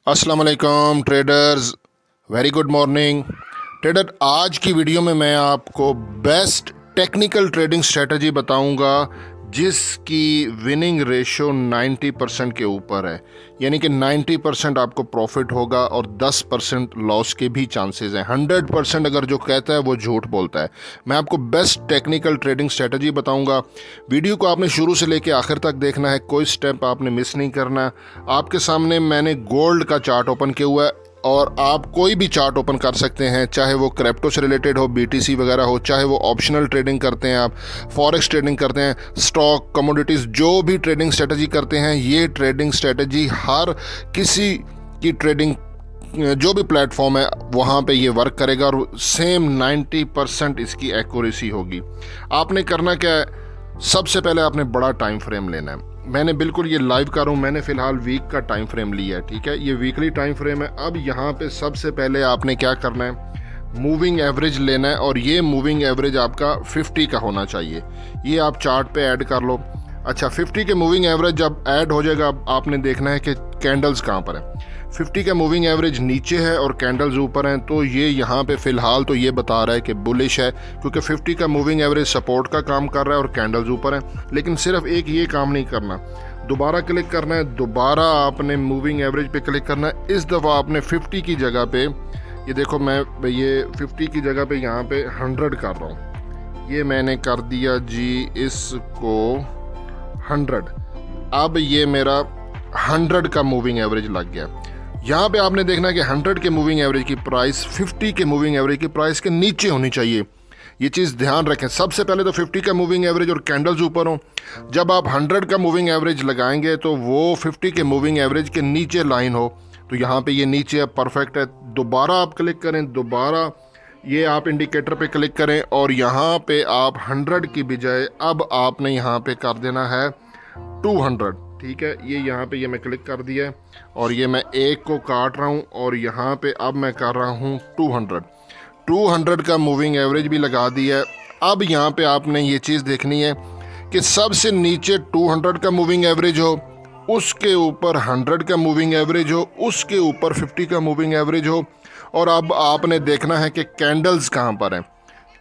अस्सलाम वालेकुम traders, very good morning trader. आज की वीडियो में मैं आपको बेस्ट टेक्निकल ट्रेडिंग स्ट्रेटजी बताऊंगा जिसकी विनिंग रेशो 90% के ऊपर है, यानी कि 90% आपको प्रॉफिट होगा और 10% लॉस के भी चांसेस हैं। 100% अगर जो कहता है वो झूठ बोलता है। मैं आपको बेस्ट टेक्निकल ट्रेडिंग स्ट्रेटजी बताऊंगा। वीडियो को आपने शुरू से लेकर आखिर तक देखना है, कोई स्टेप आपने मिस नहीं करना। आपके सामने मैंने गोल्ड का चार्ट ओपन किया हुआ है और आप कोई भी चार्ट ओपन कर सकते हैं, चाहे वो क्रिप्टो से रिलेटेड हो, बीटीसी वगैरह हो, चाहे वो ऑप्शनल ट्रेडिंग करते हैं, आप फॉरेक्स ट्रेडिंग करते हैं, स्टॉक, कमोडिटीज़, जो भी ट्रेडिंग स्ट्रेटजी करते हैं, ये ट्रेडिंग स्ट्रेटजी हर किसी की ट्रेडिंग जो भी प्लेटफॉर्म है वहाँ पे ये वर्क करेगा और सेम 90% इसकी एक्यूरेसी होगी। आपने करना क्या है, सबसे पहले आपने बड़ा टाइम फ्रेम लेना है। मैंने बिल्कुल ये लाइव कर रहा हूँ, मैंने फ़िलहाल वीक का टाइम फ्रेम लिया है, ठीक है, ये वीकली टाइम फ्रेम है। अब यहाँ पे सबसे पहले आपने क्या करना है, मूविंग एवरेज लेना है और ये मूविंग एवरेज आपका 50 का होना चाहिए। ये आप चार्ट पे ऐड कर लो। अच्छा, 50 के मूविंग एवरेज जब ऐड हो जाएगा, अब आपने देखना है कि कैंडल्स कहाँ पर है। 50 का मूविंग एवरेज नीचे है और कैंडल्स ऊपर हैं, तो ये यहाँ पे फ़िलहाल तो ये बता रहा है कि बुलिश है, क्योंकि 50 का मूविंग एवरेज सपोर्ट का काम कर रहा है और कैंडल्स ऊपर हैं। लेकिन सिर्फ एक ये काम नहीं करना, दोबारा क्लिक करना है, दोबारा आपने मूविंग एवरेज पे क्लिक करना है। इस दफ़ा आपने 50 की जगह पे, ये देखो मैं ये 50 की जगह पे यहाँ पे 100 कर रहा हूँ। ये मैंने कर दिया जी इसको 100। अब ये मेरा 100 का मूविंग एवरेज लग गया। यहाँ पे आपने देखना है कि 100 के मूविंग एवरेज की प्राइस 50 के मूविंग एवरेज की प्राइस के नीचे होनी चाहिए। ये चीज़ ध्यान रखें। सबसे पहले तो 50 का मूविंग एवरेज और कैंडल्स ऊपर हो। जब आप 100 का मूविंग एवरेज लगाएंगे तो वो 50 के मूविंग एवरेज के नीचे लाइन हो, तो यहाँ पे ये नीचे है, परफेक्ट है। दोबारा आप क्लिक करें, दोबारा ये आप इंडिकेटर पे क्लिक करें और यहाँ पे आप 100 की बजाय अब आपने यहाँ पे कर देना है 200, ठीक है। ये यहाँ पे ये मैं क्लिक कर दिया है और ये मैं एक को काट रहा हूँ और यहाँ पे अब मैं कर रहा हूँ 200 का मूविंग एवरेज भी लगा दिया है। अब यहाँ पे आपने ये चीज़ देखनी है कि सबसे नीचे 200 का मूविंग एवरेज हो, उसके ऊपर 100 का मूविंग एवरेज हो, उसके ऊपर 50 का मूविंग एवरेज हो। और अब आपने देखना है कि कैंडल्स कहाँ पर हैं।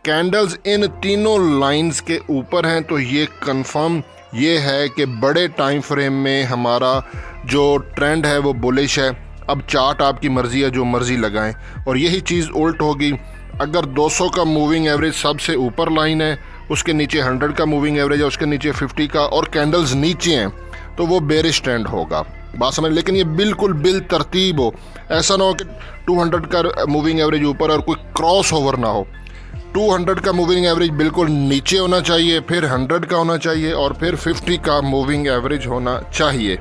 कैंडल्स इन तीनों लाइंस के ऊपर हैं, तो ये कंफर्म ये है कि बड़े टाइम फ्रेम में हमारा जो ट्रेंड है वो बुलिश है। अब चार्ट आपकी मर्ज़ी है, जो मर्ज़ी लगाएं। और यही चीज़ उल्ट होगी, अगर 200 का मूविंग एवरेज सबसे ऊपर लाइन है, उसके नीचे 100 का मूविंग एवरेज है, उसके नीचे 50 का, और कैंडल्स नीचे हैं, तो वो बेरिश ट्रेंड होगा। बात समझ। लेकिन ये बिल्कुल बिल तरतीब हो, ऐसा ना हो कि 200 का मूविंग एवरेज ऊपर और कोई क्रॉस ओवर ना हो। 200 का मूविंग एवरेज बिल्कुल नीचे होना चाहिए, फिर 100 का होना चाहिए और फिर 50 का मूविंग एवरेज होना चाहिए।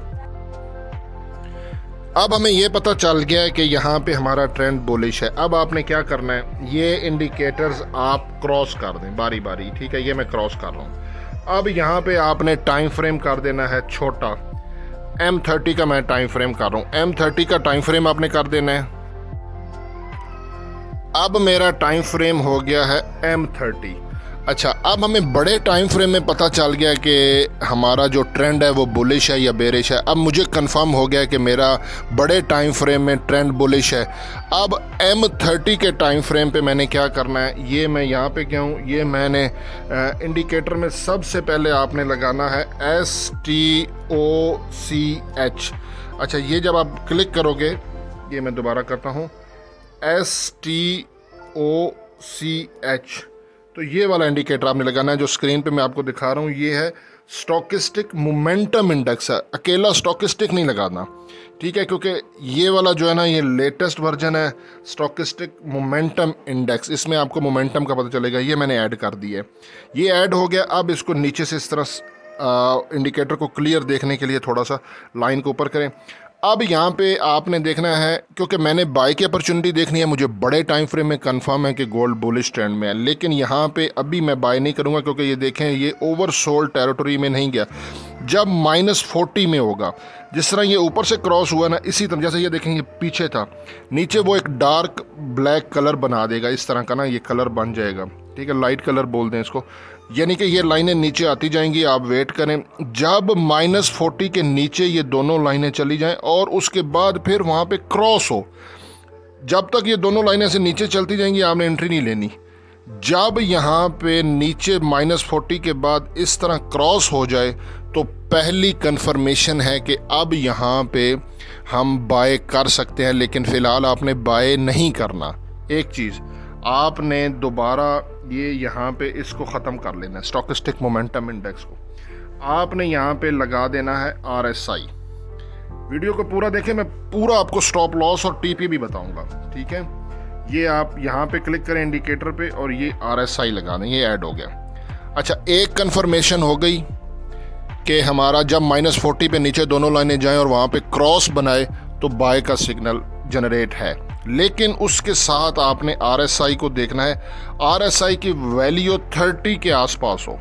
अब हमें यह पता चल गया है कि यहाँ पे हमारा ट्रेंड बुलिश है। अब आपने क्या करना है, ये इंडिकेटर्स आप क्रॉस कर दें बारी बारी, ठीक है। ये मैं क्रॉस कर रहा हूँ। अब यहाँ पे आपने टाइम फ्रेम कर देना है छोटा, M30 का मैं टाइम फ्रेम कर रहा हूँ। M30 का टाइम फ्रेम आपने कर देना है। अब मेरा टाइम फ्रेम हो गया है M30। अच्छा, अब हमें बड़े टाइम फ्रेम में पता चल गया कि हमारा जो ट्रेंड है वो बुलिश है या बेरिश है। अब मुझे कंफर्म हो गया कि मेरा बड़े टाइम फ्रेम में ट्रेंड बुलिश है। अब M30 के टाइम फ्रेम पे मैंने क्या करना है, ये मैं यहाँ पे क्या हूँ, ये मैंने इंडिकेटर में सबसे पहले आपने लगाना है STOCH। अच्छा, ये जब आप क्लिक करोगे, ये मैं दोबारा करता हूँ, STOCH, तो ये वाला इंडिकेटर आपने लगाना है जो स्क्रीन पे मैं आपको दिखा रहा हूँ। ये है स्टॉकिस्टिक मोमेंटम इंडेक्स है, अकेला स्टॉकिस्टिक नहीं लगाना, ठीक है, क्योंकि ये वाला जो है ना, ये लेटेस्ट वर्जन है स्टॉकिस्टिक मोमेंटम इंडेक्स। इसमें आपको मोमेंटम का पता चलेगा। ये मैंने ऐड कर दिया है, ये ऐड हो गया। अब इसको नीचे से इस तरह इंडिकेटर को क्लियर देखने के लिए थोड़ा सा लाइन को ऊपर करें। अब यहाँ पे आपने देखना है, क्योंकि मैंने बाय की अपॉर्चुनिटी देखनी है, मुझे बड़े टाइम फ्रेम में कंफर्म है कि गोल्ड बुलिश ट्रेंड में है। लेकिन यहाँ पे अभी मैं बाय नहीं करूँगा, क्योंकि ये देखें ये ओवरसोल्ड टेरिटरी में नहीं गया। जब -40 में होगा, जिस तरह ये ऊपर से क्रॉस हुआ ना, इसी तरह जैसे ये देखें ये पीछे था, नीचे वो एक डार्क ब्लैक कलर बना देगा, इस तरह का ना ये कलर बन जाएगा, ठीक है, लाइट कलर बोल दें इसको। यानी कि ये लाइनें नीचे आती जाएंगी, आप वेट करें। जब -40 के नीचे ये दोनों लाइनें चली जाएं और उसके बाद फिर वहाँ पे क्रॉस हो, जब तक ये दोनों लाइनें से नीचे चलती जाएंगी आपने एंट्री नहीं लेनी। जब यहाँ पे नीचे -40 के बाद इस तरह क्रॉस हो जाए तो पहली कंफर्मेशन है कि अब यहाँ पे हम बाय कर सकते हैं, लेकिन फ़िलहाल आपने बाय नहीं करना। एक चीज़ आपने दोबारा ये यहाँ पे इसको ख़त्म कर लेना है, स्टॉकिस्टिक मोमेंटम इंडेक्स को आपने यहाँ पे लगा देना है RSI। वीडियो को पूरा देखें, मैं पूरा आपको स्टॉप लॉस और TP भी बताऊंगा, ठीक है। ये आप यहाँ पे क्लिक करें इंडिकेटर पे और ये RSI लगा दें, ये ऐड हो गया। अच्छा, एक कंफर्मेशन हो गई कि हमारा जब -40 पे नीचे दोनों लाइनें जाएं और वहाँ पे क्रॉस बनाए तो बाय का सिग्नल जनरेट है, लेकिन उसके साथ आपने RSI को देखना है। RSI की वैल्यू 30 के आसपास हो,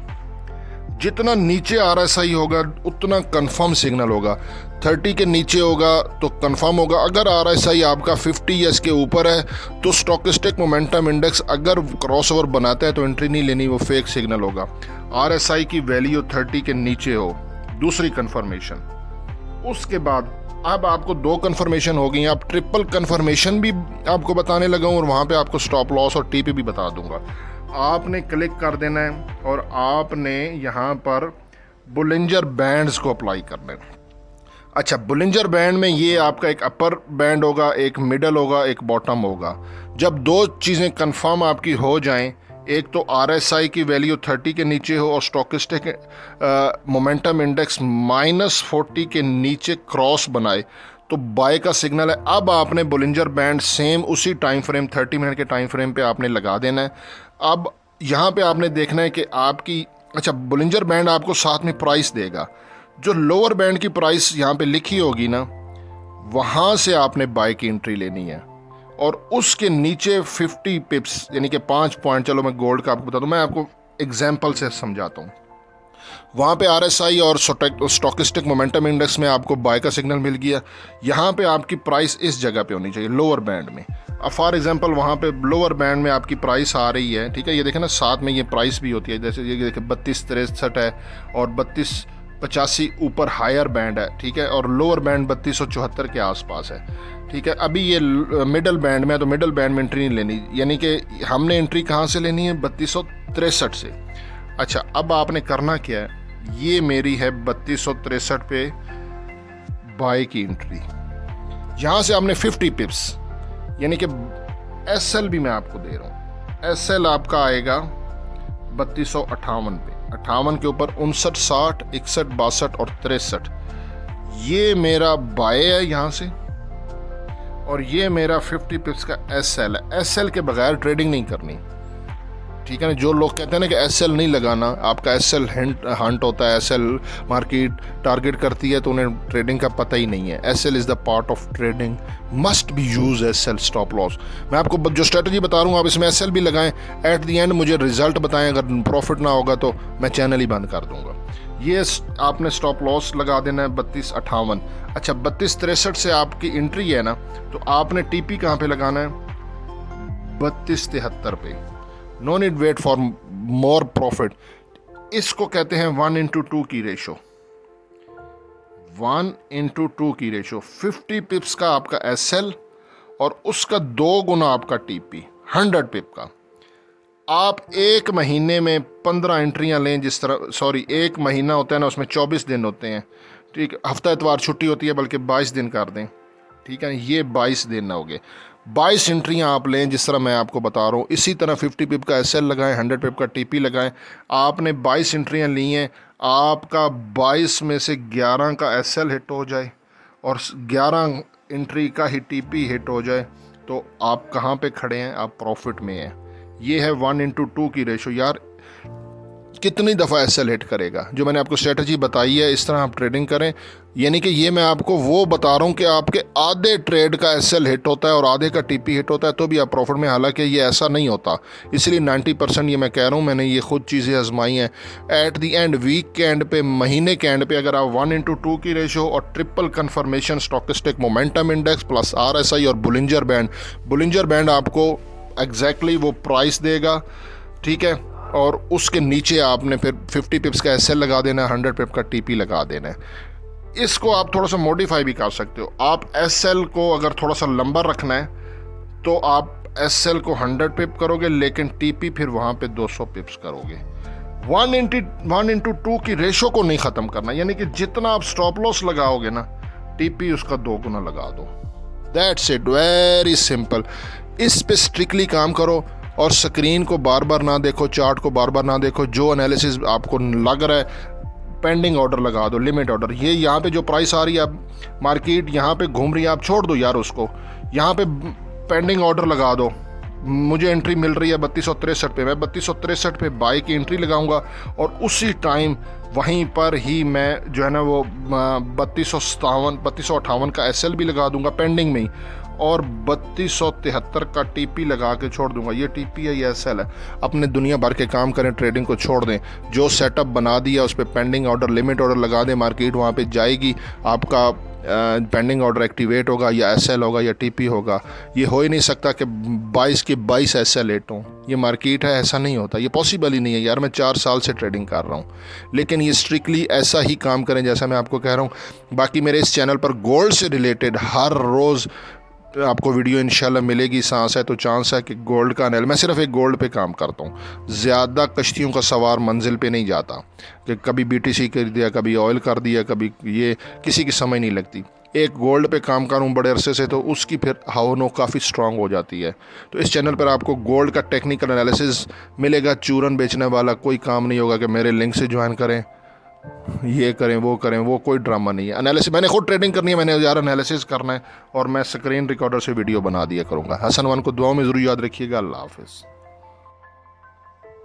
जितना नीचे RSI होगा उतना कंफर्म सिग्नल होगा। 30 के नीचे होगा तो कंफर्म होगा। अगर RSI आपका 50 या इसके ऊपर है तो स्टॉकिस्टिक मोमेंटम इंडेक्स अगर क्रॉसओवर बनाता है तो एंट्री नहीं लेनी, वो फेक सिग्नल होगा। RSI की वैल्यू 30 के नीचे हो, दूसरी कंफर्मेशन। उसके बाद अब आपको 2 कंफर्मेशन हो गई, आप ट्रिपल कंफर्मेशन भी आपको बताने लगा हूँ और वहाँ पे आपको स्टॉप लॉस और TP भी बता दूंगा। आपने क्लिक कर देना है और आपने यहाँ पर बुलिंजर बैंड्स को अप्लाई करना है। अच्छा, बुलिंजर बैंड में ये आपका एक अपर बैंड होगा, एक मिडल होगा, एक बॉटम होगा। जब 2 चीज़ें कंफर्म आपकी हो जाएं, एक तो RSI की वैल्यू 30 के नीचे हो और स्टॉकिस्टिक मोमेंटम इंडेक्स -40 के नीचे क्रॉस बनाए, तो बाय का सिग्नल है। अब आपने बुलिंजर बैंड सेम उसी टाइम फ्रेम 30 मिनट के टाइम फ्रेम पे आपने लगा देना है। अब यहाँ पे आपने देखना है कि आपकी, अच्छा, बुलिंजर बैंड आपको साथ में प्राइस देगा। जो लोअर बैंड की प्राइस यहाँ पे लिखी होगी ना, वहाँ से आपने बाय की एंट्री लेनी है और उसके नीचे 50 पिप्स यानी कि 5 पॉइंट, चलो मैं गोल्ड का आपको बता दूँ, मैं आपको एग्जाम्पल से समझाता हूँ। वहाँ पे RSI और स्टॉकिस्टिक मोमेंटम इंडेक्स में आपको बाय का सिग्नल मिल गया। यहाँ पे आपकी प्राइस इस जगह पे होनी चाहिए, लोअर बैंड में। अब फॉर एग्जांपल वहाँ पे लोअर बैंड में आपकी प्राइस आ रही है, ठीक है, ये देखें ना, साथ में ये प्राइस भी होती है, जैसे ये देखें 3263 है और 3285 ऊपर हायर बैंड है, ठीक है, और लोअर बैंड 3274 के आसपास है, ठीक है। अभी ये मिडल बैंड में है तो मिडल बैंड में एंट्री नहीं लेनी, यानी कि हमने एंट्री कहाँ से लेनी है, 3263 से। अच्छा, अब आपने करना क्या है, ये मेरी है 3263 पे बाय की एंट्री। यहाँ से आपने 50 पिप्स यानी कि SL भी मैं आपको दे रहा हूँ, SL आपका आएगा 3258 पे, 58 के ऊपर 59, 60, 61, 62 और 63। ये मेरा बाय है यहाँ से और ये मेरा 50 पिप्स का SL है। SL के बगैर ट्रेडिंग नहीं करनी, ठीक है ना। जो लोग कहते हैं ना कि SL नहीं लगाना, आपका SL हंट होता है, SL मार्केट टारगेट करती है, तो उन्हें ट्रेडिंग का पता ही नहीं है। SL is the part of trading, must be use SL stop loss. मैं आपको जो स्ट्रेटजी बता रहा हूँ आप इसमें SL भी लगाएं, एट द एंड मुझे रिजल्ट बताएं। अगर प्रॉफिट ना होगा तो मैं चैनल ही बंद कर दूंगा। ये आपने स्टॉप लॉस लगा देना है 3258। अच्छा, 3263 से आपकी एंट्री है ना, तो आपने TP कहाँ पे लगाना है, 3273 पे। No need wait for more profit. इसको कहते हैं 1:2 की रेशो, 1:2 की रेशो। 50 पिप्स का आपका SL और उसका 2 गुना आपका TP 100 पिप का। आप एक महीने में 15 एंट्रियां लें, जिस तरह, सॉरी, एक महीना होता है ना, उसमें 24 दिन होते हैं, ठीक, हफ्ता इतवार छुट्टी होती है, बल्कि 22 दिन कर दें, ठीक है। ये 22 दिन हो गए, 22 एंट्रियां आप लें जिस तरह मैं आपको बता रहा हूँ। इसी तरह 50 पिप का SL लगाएं, 100 पिप का TP लगाएं। आपने 22 एंट्रियां ली हैं, आपका 22 में से 11 का SL हिट हो जाए और 11 एंट्री का ही TP हिट हो जाए, तो आप कहाँ पे खड़े हैं, आप प्रॉफिट में हैं। ये है 1:2 की रेशो। यार कितनी दफ़ा SL हिट करेगा, जो मैंने आपको स्ट्रेटजी बताई है, इस तरह आप ट्रेडिंग करें। यानी कि ये मैं आपको वो बता रहा हूँ कि आपके आधे ट्रेड का SL हिट होता है और आधे का TP हिट होता है, तो भी आप प्रॉफिट में। हालांकि ये ऐसा नहीं होता, इसलिए 90% ये मैं कह रहा हूँ, मैंने ये खुद चीज़ें आजमाई हैं। एट दी एंड, वीक के एंड पे, महीने के एंड पे, अगर आप 1:2 की रेशो और triple confirmation stochastic momentum index plus RSI और बुलिंजर बैंड आपको एग्जैक्टली वो प्राइस देगा, ठीक है। और उसके नीचे आपने फिर 50 पिप्स का एसएल लगा देना है, 100 पिप का टीपी लगा देना है। इसको आप थोड़ा सा मॉडिफाई भी कर सकते हो। आप एसएल को अगर थोड़ा सा लंबा रखना है तो आप एसएल को 100 पिप करोगे, लेकिन टीपी फिर वहाँ पे 200 पिप्स करोगे। 1:2 की रेशो को नहीं ख़त्म करना, यानी कि जितना आप स्टॉप लॉस लगाओगे ना, टीपी उसका 2 गुना लगा दो। That's it, very simple. इस पे स्ट्रिक्टली काम करो और स्क्रीन को बार बार ना देखो, चार्ट को बार बार ना देखो। जो एनालिसिस आपको लग रहा है, पेंडिंग ऑर्डर लगा दो, लिमिट ऑर्डर। ये यहाँ पे जो प्राइस आ रही है, अब मार्केट यहाँ पे घूम रही है, आप छोड़ दो यार उसको, यहाँ पे पेंडिंग ऑर्डर लगा दो। मुझे एंट्री मिल रही है 3263 पे, मैं 3263 पे बाई की एंट्री लगाऊंगा और उसी टाइम वहीं पर ही मैं जो है ना वो 3258 का एसएल भी लगा दूंगा पेंडिंग में ही, और 3273 का टीपी लगा के छोड़ दूंगा। ये टीपी है, ये एसएल है। अपने दुनिया भर के काम करें, ट्रेडिंग को छोड़ दें। जो सेटअप बना दिया उस पर पेंडिंग ऑर्डर, लिमिट ऑर्डर लगा दें, मार्केट वहाँ पे जाएगी, आपका पेंडिंग ऑर्डर एक्टिवेट होगा, या एसएल होगा या टीपी होगा। ये हो ही नहीं सकता कि 22 के 22 एसएल लेट हूँ। ये मार्केट है, ऐसा नहीं होता, ये पॉसिबल ही नहीं है यार। मैं 4 साल से ट्रेडिंग कर रहा हूँ, लेकिन ये स्ट्रिक्टली ऐसा ही काम करें जैसा मैं आपको कह रहा हूँ। बाकी मेरे इस चैनल पर गोल्ड से रिलेटेड हर रोज़ आपको वीडियो इंशाल्लाह मिलेगी। सांस है तो चांस है कि गोल्ड का मैं सिर्फ एक गोल्ड पे काम करता हूँ। ज़्यादा कश्तियों का सवार मंजिल पे नहीं जाता कि कभी बीटीसी कर दिया, कभी ऑयल कर दिया, कभी ये, किसी की समझ नहीं लगती। एक गोल्ड पे काम करूँ बड़े अरसे से तो उसकी फिर हावनो काफ़ी स्ट्रांग हो जाती है। तो इस चैनल पर आपको गोल्ड का टेक्निकल एनालिसिस मिलेगा। चूरन बेचने वाला कोई काम नहीं होगा कि मेरे लिंक से ज्वाइन करें, ये करें, वो कोई ड्रामा नहीं है। एनालिसिस मैंने खुद ट्रेडिंग करनी है, मैंने यार एनालिसिस करना है, और मैं स्क्रीन रिकॉर्डर से वीडियो बना दिया करूँगा। हसन वन को दुआओं में ज़रूर याद रखिएगा। अल्लाह हाफ़िज़।